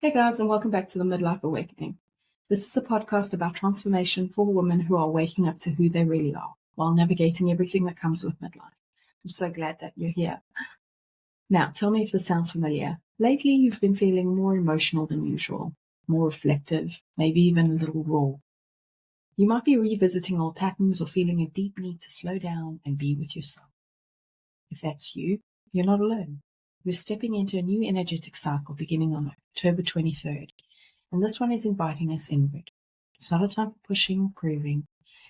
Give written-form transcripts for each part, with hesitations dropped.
Hey guys, and welcome back to the Midlife Awakening. This is a podcast about transformation for women who are waking up to who they really are while navigating everything that comes with midlife. I'm so glad that you're here. Now, tell me if this sounds familiar. Lately, you've been feeling more emotional than usual, more reflective, maybe even a little raw. You might be revisiting old patterns or feeling a deep need to slow down and be with yourself. If that's you, you're not alone. We're stepping into a new energetic cycle beginning on October 23rd. And this one is inviting us inward. It's not a time for pushing or proving.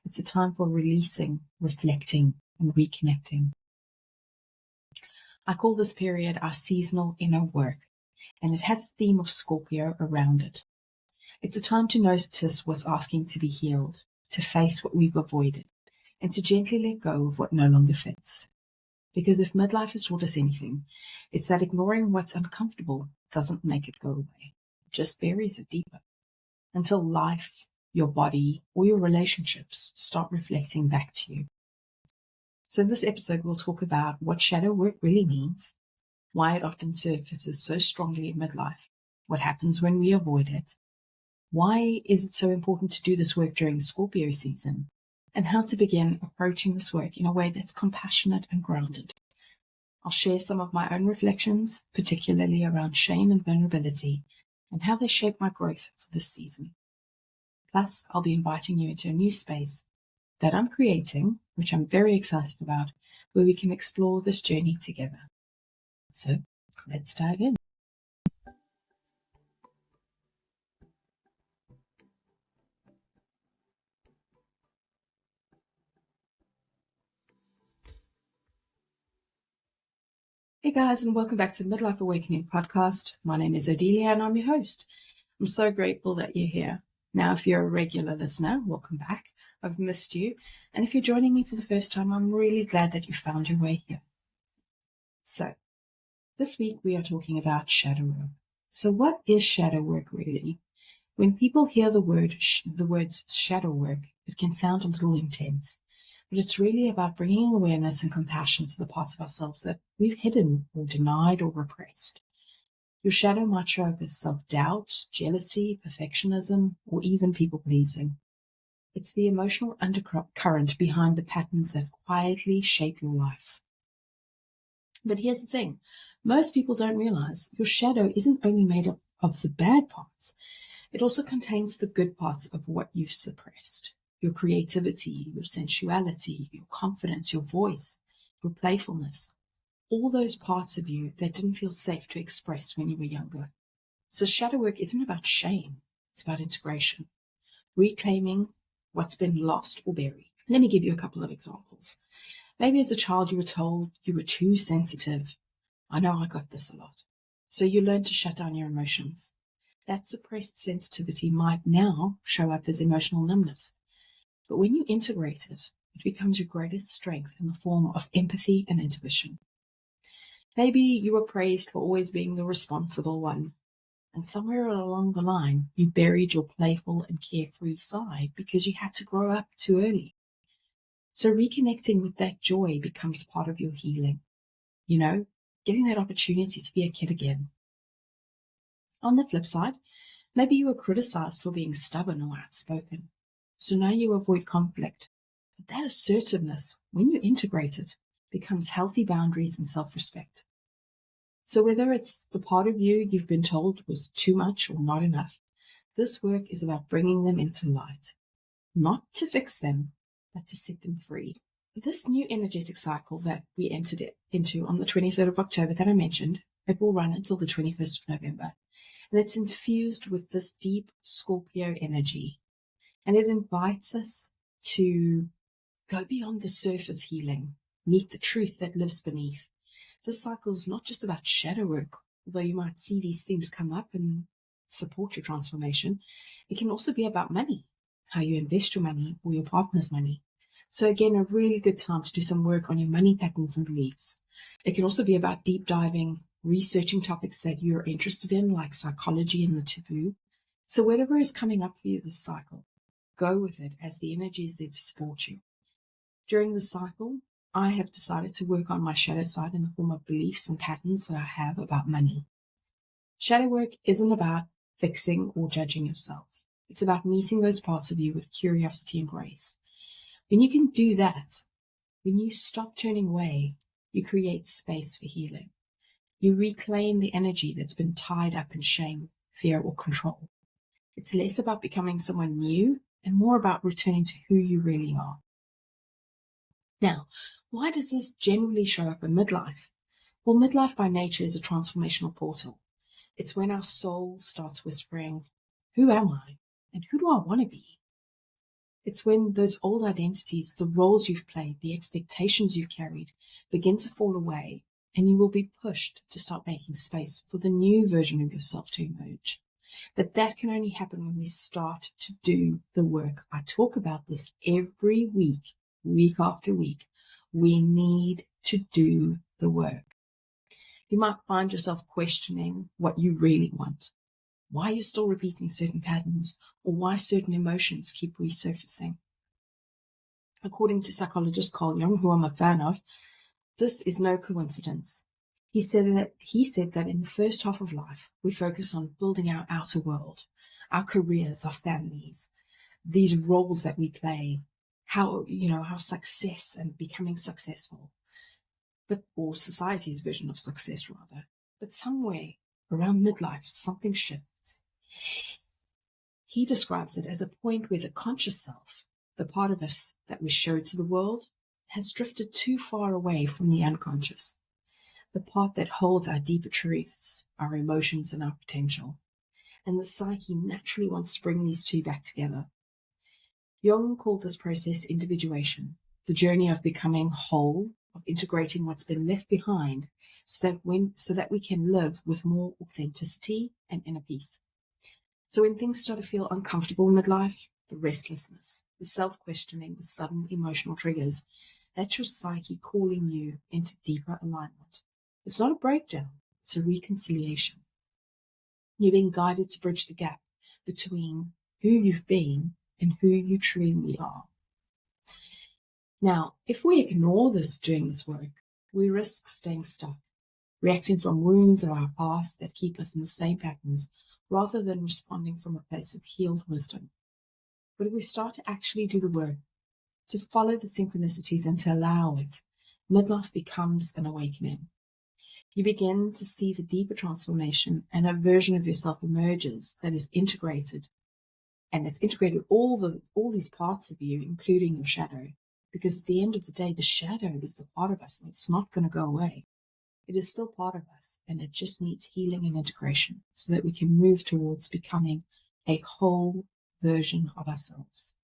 It's a time for releasing, reflecting, and reconnecting. I call this period our seasonal inner work, and it has the theme of Scorpio around it. It's a time to notice what's asking to be healed, to face what we've avoided, and to gently let go of what no longer fits. Because if midlife has taught us anything, it's that ignoring what's uncomfortable doesn't make it go away. It just buries it deeper. Until life, your body, or your relationships start reflecting back to you. So in this episode, we'll talk about what shadow work really means, why it often surfaces so strongly in midlife, what happens when we avoid it, why is it so important to do this work during Scorpio season, and how to begin approaching this work in a way that's compassionate and grounded. I'll share some of my own reflections, particularly around shame and vulnerability, and how they shape my growth for this season. Plus, I'll be inviting you into a new space that I'm creating, which I'm very excited about, where we can explore this journey together. So, let's dive in. Hey guys, and welcome back to the Midlife Awakening podcast. My name is Odelia, and I'm your host. I'm so grateful that you're here. Now, if you're a regular listener, welcome back. I've missed you. And if you're joining me for the first time, I'm really glad that you found your way here. So, this week we are talking about shadow work. So what is shadow work really? When people hear the words shadow work, it can sound a little intense. But it's really about bringing awareness and compassion to the parts of ourselves that we've hidden or denied or repressed. Your shadow might show up as self-doubt, jealousy, perfectionism, or even people-pleasing. It's the emotional undercurrent behind the patterns that quietly shape your life. But here's the thing. Most people don't realize your shadow isn't only made up of the bad parts. It also contains the good parts of what you've suppressed. Your creativity, your sensuality, your confidence, your voice, your playfulness. All those parts of you that didn't feel safe to express when you were younger. So shadow work isn't about shame. It's about integration. Reclaiming what's been lost or buried. Let me give you a couple of examples. Maybe as a child you were told you were too sensitive. I know I got this a lot. So you learned to shut down your emotions. That suppressed sensitivity might now show up as emotional numbness. But when you integrate it, it becomes your greatest strength in the form of empathy and intuition. Maybe you were praised for always being the responsible one. And somewhere along the line, you buried your playful and carefree side because you had to grow up too early. So reconnecting with that joy becomes part of your healing. Getting that opportunity to be a kid again. On the flip side, maybe you were criticized for being stubborn or outspoken. So now you avoid conflict. But that assertiveness, when you integrate it, becomes healthy boundaries and self-respect. So whether it's the part of you you've been told was too much or not enough, this work is about bringing them into light. Not to fix them, but to set them free. This new energetic cycle that we entered into on the 23rd of October that I mentioned, it will run until the 21st of November. And it's infused with this deep Scorpio energy. And it invites us to go beyond the surface healing, meet the truth that lives beneath. This cycle is not just about shadow work, although you might see these themes come up and support your transformation. It can also be about money, how you invest your money or your partner's money. So again, a really good time to do some work on your money patterns and beliefs. It can also be about deep diving, researching topics that you're interested in, like psychology and the taboo. So whatever is coming up for you this cycle, go with it as the energy is there to support you. During the cycle, I have decided to work on my shadow side in the form of beliefs and patterns that I have about money. Shadow work isn't about fixing or judging yourself. It's about meeting those parts of you with curiosity and grace. When you can do that, when you stop turning away, you create space for healing. You reclaim the energy that's been tied up in shame, fear, or control. It's less about becoming someone new and more about returning to who you really are. Now, why does this generally show up in midlife? Well, midlife by nature is a transformational portal. It's when our soul starts whispering, who am I? And who do I want to be? It's when those old identities, the roles you've played, the expectations you've carried, begin to fall away, and you will be pushed to start making space for the new version of yourself to emerge. But that can only happen when we start to do the work. I talk about this every week, week after week. We need to do the work. You might find yourself questioning what you really want, why you're still repeating certain patterns, or why certain emotions keep resurfacing. According to psychologist Carl Jung, who I'm a fan of, this is no coincidence. He said that in the first half of life, we focus on building our outer world, our careers, our families, these roles that we play, how success and becoming successful, or society's vision of success rather. But somewhere around midlife, something shifts. He describes it as a point where the conscious self, the part of us that we show to the world, has drifted too far away from the unconscious, the part that holds our deeper truths, our emotions, and our potential. And the psyche naturally wants to bring these two back together. Jung called this process individuation, the journey of becoming whole, of integrating what's been left behind so that we can live with more authenticity and inner peace. So when things start to feel uncomfortable in midlife, the restlessness, the self-questioning, the sudden emotional triggers, that's your psyche calling you into deeper alignment. It's not a breakdown, it's a reconciliation. You're being guided to bridge the gap between who you've been and who you truly are. Now, if we ignore this doing this work, we risk staying stuck, reacting from wounds of our past that keep us in the same patterns, rather than responding from a place of healed wisdom. But if we start to actually do the work, to follow the synchronicities and to allow it, midlife becomes an awakening. You begin to see the deeper transformation, and a version of yourself emerges that is integrated. And it's integrated all these parts of you, including your shadow. Because at the end of the day, the shadow is the part of us, and it's not going to go away. It is still part of us, and it just needs healing and integration so that we can move towards becoming a whole version of ourselves.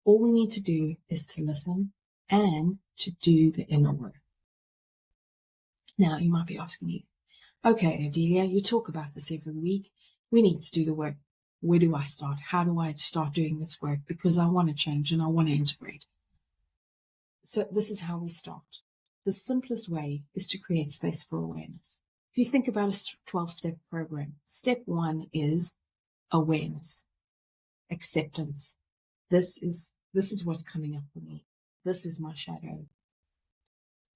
All we need to do is to listen and to do the inner work. Now, you might be asking me, okay, Adelia, you talk about this every week. We need to do the work. Where do I start? How do I start doing this work? Because I want to change and I want to integrate. So this is how we start. The simplest way is to create space for awareness. If you think about a 12-step program, step 1 is awareness, acceptance. This is what's coming up for me. This is my shadow.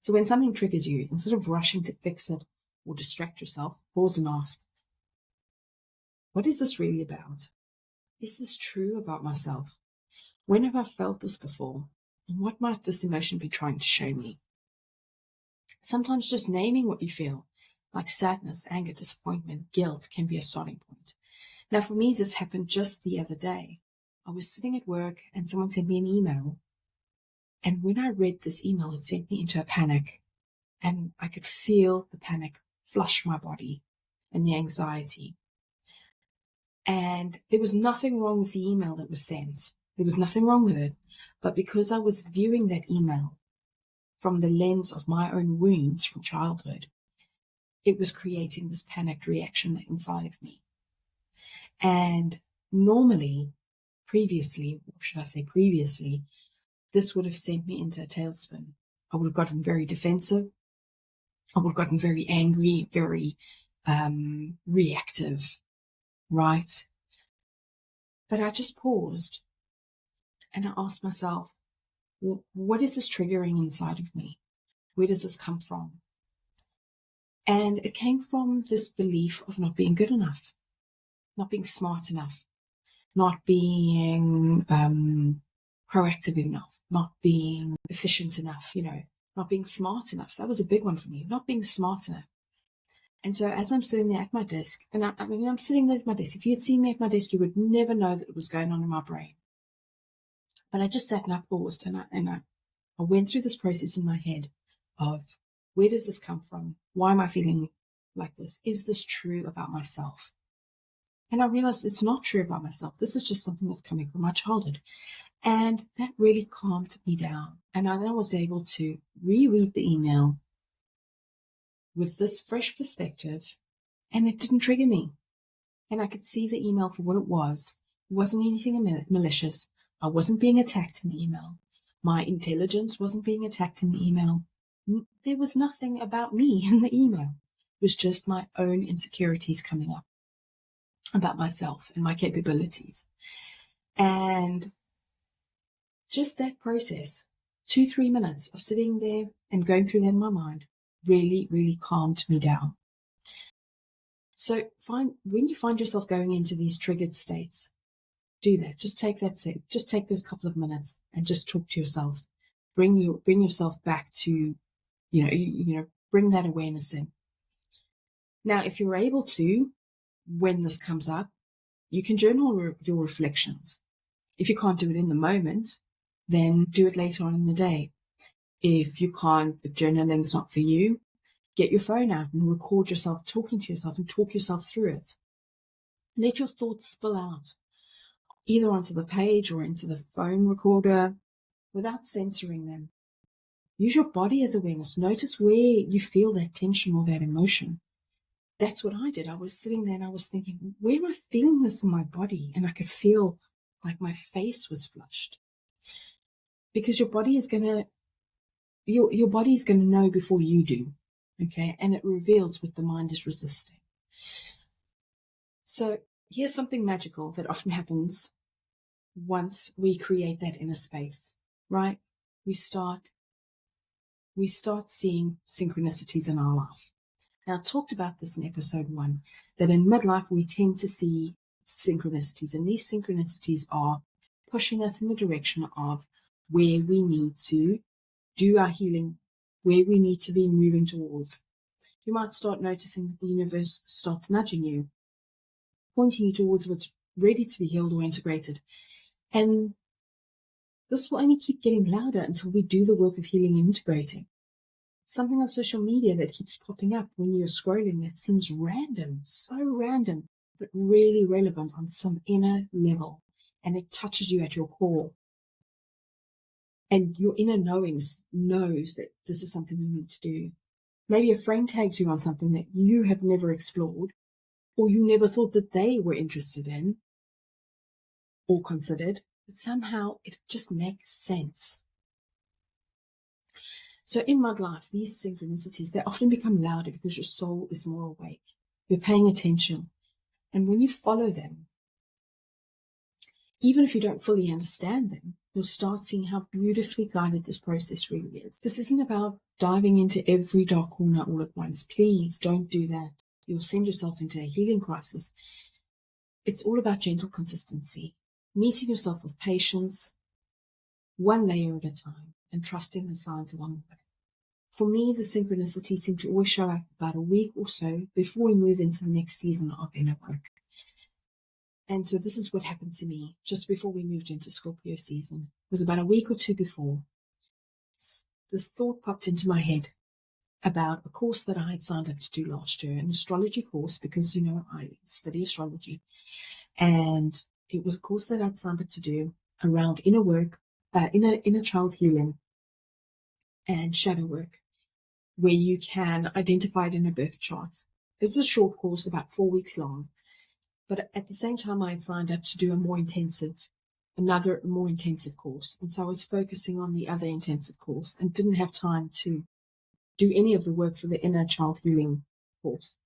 So when something triggers you, instead of rushing to fix it or distract yourself, pause and ask, what is this really about? Is this true about myself? When have I felt this before? And what might this emotion be trying to show me? Sometimes just naming what you feel, like sadness, anger, disappointment, guilt, can be a starting point. Now, for me, this happened just the other day. I was sitting at work and someone sent me an email. And when I read this email, it sent me into a panic. And I could feel the panic flush my body and the anxiety. And there was nothing wrong with the email that was sent. There was nothing wrong with it. But because I was viewing that email from the lens of my own wounds from childhood, it was creating this panicked reaction inside of me. And normally, previously, this would have sent me into a tailspin. I would have gotten very defensive. I would have gotten very angry, very reactive, right? But I just paused and I asked myself, what is this triggering inside of me? Where does this come from? And it came from this belief of not being good enough. not being smart enough, not being proactive enough, not being efficient enough, not being smart enough. That was a big one for me, not being smart enough. And so as I'm sitting there at my desk, and I'm sitting there at my desk, if you had seen me at my desk, you would never know that it was going on in my brain. But I just sat and I paused and I went through this process in my head of, where does this come from? Why am I feeling like this? Is this true about myself? And I realized it's not true about myself. This is just something that's coming from my childhood. And that really calmed me down. And then I was able to reread the email with this fresh perspective, and it didn't trigger me. And I could see the email for what it was. It wasn't anything malicious. I wasn't being attacked in the email. My intelligence wasn't being attacked in the email. There was nothing about me in the email. It was just my own insecurities coming up about myself and my capabilities. And just that process, 2-3 minutes of sitting there and going through that in my mind, really, really calmed me down. So when you find yourself going into these triggered states, do that. Just take those couple of minutes and just talk to yourself. Bring yourself back to, bring that awareness in. Now, if you're able to, when this comes up, you can journal your reflections. If you can't do it in the moment, then do it later on in the day. If journaling's not for you, get your phone out and record yourself talking to yourself and talk yourself through it. Let your thoughts spill out, either onto the page or into the phone recorder, without censoring them. Use your body as awareness. Notice where you feel that tension or that emotion. That's what I did. I was sitting there and I was thinking, where am I feeling this in my body? And I could feel like my face was flushed. Because your body is gonna know before you do. Okay, and it reveals what the mind is resisting. So here's something magical that often happens once we create that inner space, right? We start seeing synchronicities in our life. Now, I talked about this in episode 1, that in midlife we tend to see synchronicities, and these synchronicities are pushing us in the direction of where we need to do our healing, where we need to be moving towards. You might start noticing that the universe starts nudging you, pointing you towards what's ready to be healed or integrated. And this will only keep getting louder until we do the work of healing and integrating. Something on social media that keeps popping up when you're scrolling that seems random, so random, but really relevant on some inner level. And it touches you at your core. And your inner knowings knows that this is something you need to do. Maybe a friend tags you on something that you have never explored, or you never thought that they were interested in or considered, but somehow it just makes sense. So in midlife, these synchronicities, they often become louder because your soul is more awake. You're paying attention. And when you follow them, even if you don't fully understand them, you'll start seeing how beautifully guided this process really is. This isn't about diving into every dark corner all at once. Please don't do that. You'll send yourself into a healing crisis. It's all about gentle consistency, meeting yourself with patience, one layer at a time, and trusting the signs along the way. For me, the synchronicities seem to always show up about a week or so before we move into the next season of inner work. And so this is what happened to me just before we moved into Scorpio season. It was about a week or two before. This thought popped into my head about a course that I had signed up to do last year, an astrology course, because, I study astrology. And it was a course that I'd signed up to do around inner work, inner child healing and shadow work, where you can identify it in a birth chart. It was a short course, about 4 weeks long. But at the same time, I had signed up to do another more intensive course. And so I was focusing on the other intensive course and didn't have time to do any of the work for the inner child healing course.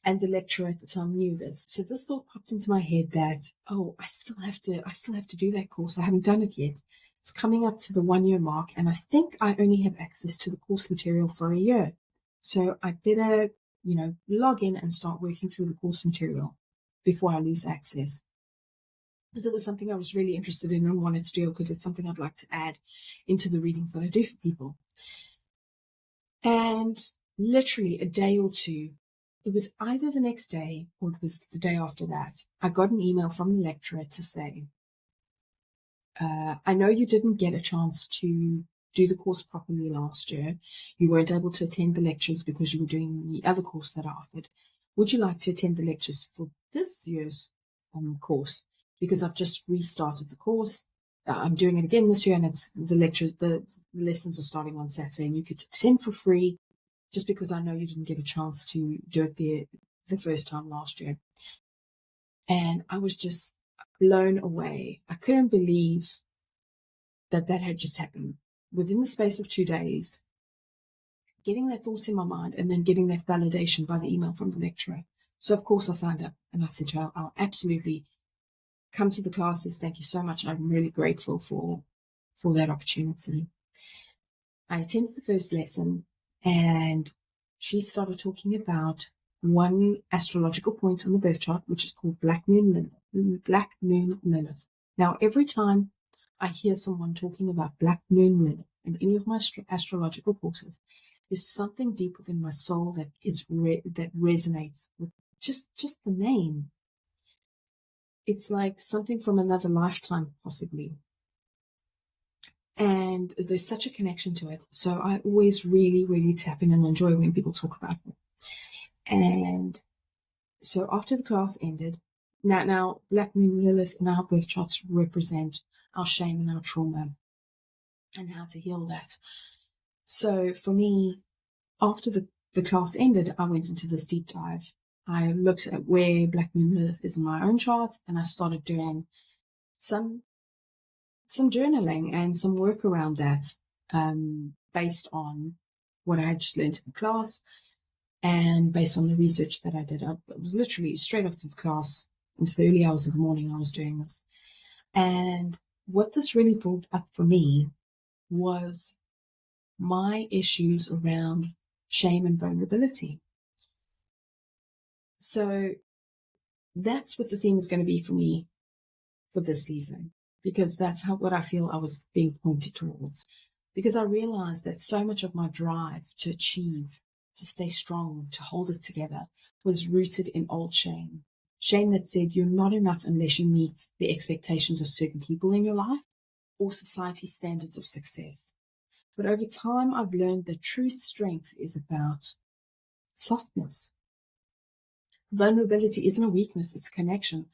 And the lecturer at the time knew this. So this thought popped into my head that, I still have to do that course. I haven't done it yet. It's coming up to the 1-year mark, and I think I only have access to the course material for a year. So I better, log in and start working through the course material. before I lose access. Because it was something I was really interested in and wanted to do, because it's something I'd like to add into the readings that I do for people. And literally a day or two, it was either the next day or it was the day after that, I got an email from the lecturer to say, I know you didn't get a chance to do the course properly last year. You weren't able to attend the lectures because you were doing the other course that I offered. Would you like to attend the lectures for this year's course? Because I've just restarted the course. I'm doing it again this year, and it's the lectures, the lessons are starting on Saturday, and you could attend for free just because I know you didn't get a chance to do it the first time last year. And I was just blown away. I couldn't believe that had just happened. Within the space of 2 days, getting that thoughts in my mind and then getting that validation by the email from the lecturer. So of course I signed up and I said, I'll absolutely come to the classes. Thank you so much. I'm really grateful for that opportunity. I attended the first lesson and she started talking about one astrological point on the birth chart, which is called Black Moon Lilith. Now, every time I hear someone talking about Black Moon Lilith in any of my astrological courses, there's something deep within my soul that that resonates with just the name. It's like something from another lifetime, possibly. And there's such a connection to it. So I always really, really tap in and enjoy when people talk about it. And so after the class ended, now Black Moon Lilith in our birth charts represent our shame and our trauma and how to heal that. So for me, after the class ended, I went into this deep dive. I looked at where Black Moon Lilith is in my own chart, and I started doing some journaling and some work around that, based on what I had just learned in the class and based on the research that I did. I was literally straight after the class, into the early hours of the morning, I was doing this. And what this really brought up for me was my issues around shame and vulnerability. So that's what the theme is going to be for me for this season, because that's what I feel I was being pointed towards. Because I realized that so much of my drive to achieve, to stay strong, to hold it together, was rooted in old shame. Shame that said you're not enough unless you meet the expectations of certain people in your life or society's standards of success. But over time, I've learned that true strength is about softness. Vulnerability isn't a weakness, it's connection.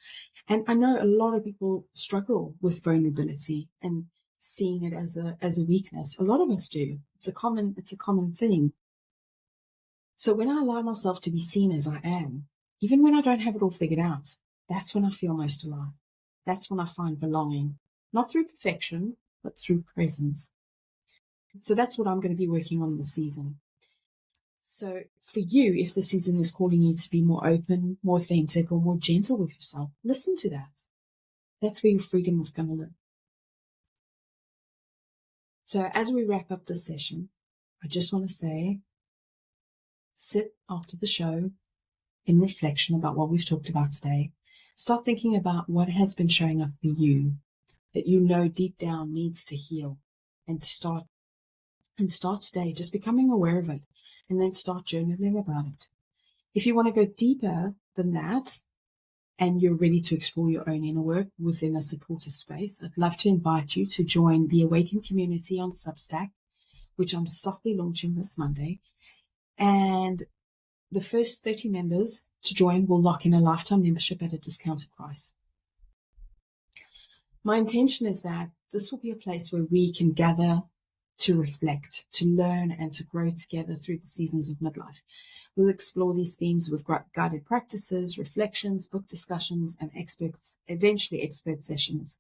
And I know a lot of people struggle with vulnerability and seeing it as a weakness. A lot of us do. It's a common thing. So when I allow myself to be seen as I am, even when I don't have it all figured out, that's when I feel most alive. That's when I find belonging, not through perfection, but through presence. So that's what I'm going to be working on this season. So for you, if the season is calling you to be more open, more authentic, or more gentle with yourself, listen to that. That's where your freedom is going to live. So as we wrap up this session, I just want to say, sit after the show in reflection about what we've talked about today. Start thinking about what has been showing up for you that you know deep down needs to heal, and start today just becoming aware of it, and then start journaling about it. If you want to go deeper than that and you're ready to explore your own inner work within a supportive space, I'd love to invite you to join the Awaken community on Substack, which I'm softly launching this Monday. And the first 30 members to join will lock in a lifetime membership at a discounted price. My intention is that this will be a place where we can gather to reflect, to learn, and to grow together through the seasons of midlife. We'll explore these themes with guided practices, reflections, book discussions, and eventually expert sessions.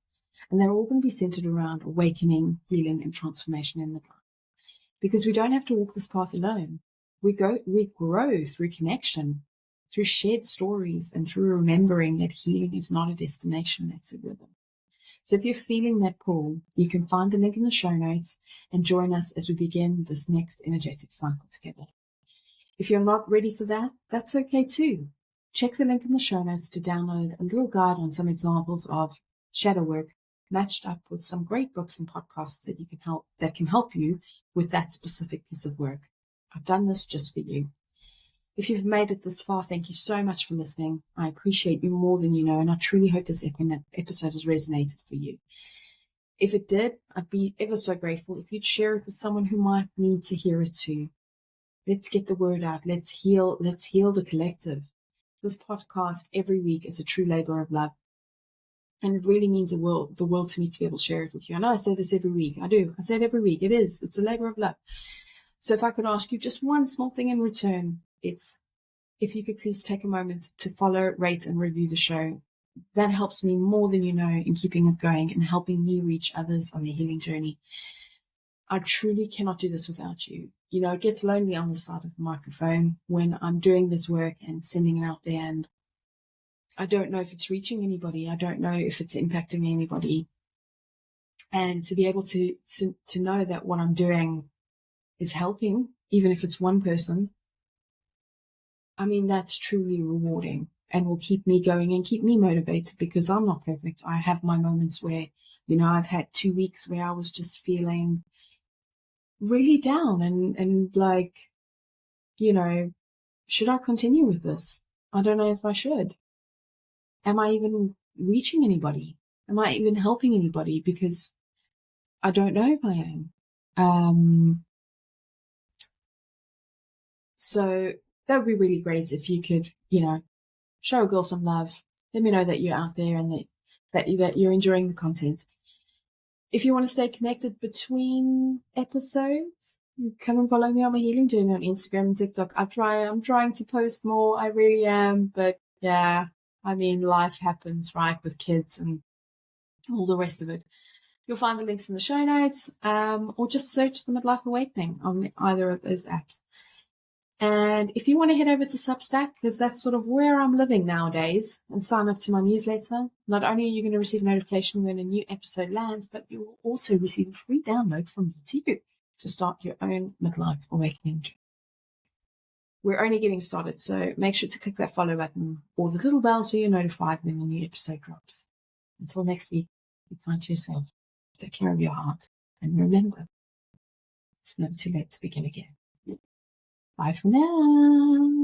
And they're all going to be centered around awakening, healing, and transformation in midlife. Because we don't have to walk this path alone. We grow through connection, through shared stories, and through remembering that healing is not a destination, it's a rhythm. So if you're feeling that pull, you can find the link in the show notes and join us as we begin this next energetic cycle together. If you're not ready for that, that's okay too. check the link in the show notes to download a little guide on some examples of shadow work matched up with some great books and podcasts that can help you with that specific piece of work. I've done this just for you. If you've made it this far, thank you so much for listening. I appreciate you more than you know, and I truly hope this episode has resonated for you. If it did, I'd be ever so grateful if you'd share it with someone who might need to hear it too. Let's get the word out. Let's heal the collective. This podcast every week is a true labor of love. And it really means the world to me to be able to share it with you. I know I say this every week. I do. I say it every week. It's a labor of love. So if I could ask you just one small thing in return, it's if you could please take a moment to follow, rate, and review the show. That helps me more than you know in keeping it going and helping me reach others on their healing journey. I truly cannot do this without you. You know, it gets lonely on the side of the microphone when I'm doing this work and sending it out there, and I don't know if it's reaching anybody. I don't know if it's impacting anybody. And to be able to know that what I'm doing is helping, even if it's one person, I mean, that's truly rewarding and will keep me going and keep me motivated, because I'm not perfect. I have my moments where, you know, I've had 2 weeks where I was just feeling really down and like, you know, should I continue with this? I don't know if I should. Am I even reaching anybody? Am I even helping anybody? Because I don't know if I am. So that would be really great if you could, you know, show a girl some love. Let me know that you're out there and that you're enjoying the content. If you want to stay connected between episodes, come and follow me on my healing journey on Instagram and TikTok. I'm trying to post more. I really am. But yeah, I mean, life happens, right, with kids and all the rest of it. You'll find the links in the show notes, or just search the Midlife Awakening on either of those apps. And if you want to head over to Substack, because that's sort of where I'm living nowadays, and sign up to my newsletter, not only are you going to receive a notification when a new episode lands, but you will also receive a free download from me to you to start your own Midlife Awakening journey. We're only getting started, so make sure to click that follow button or the little bell so you're notified when a new episode drops. Until next week, be kind to yourself, take care of your heart, and remember, it's never too late to begin again. Bye for now.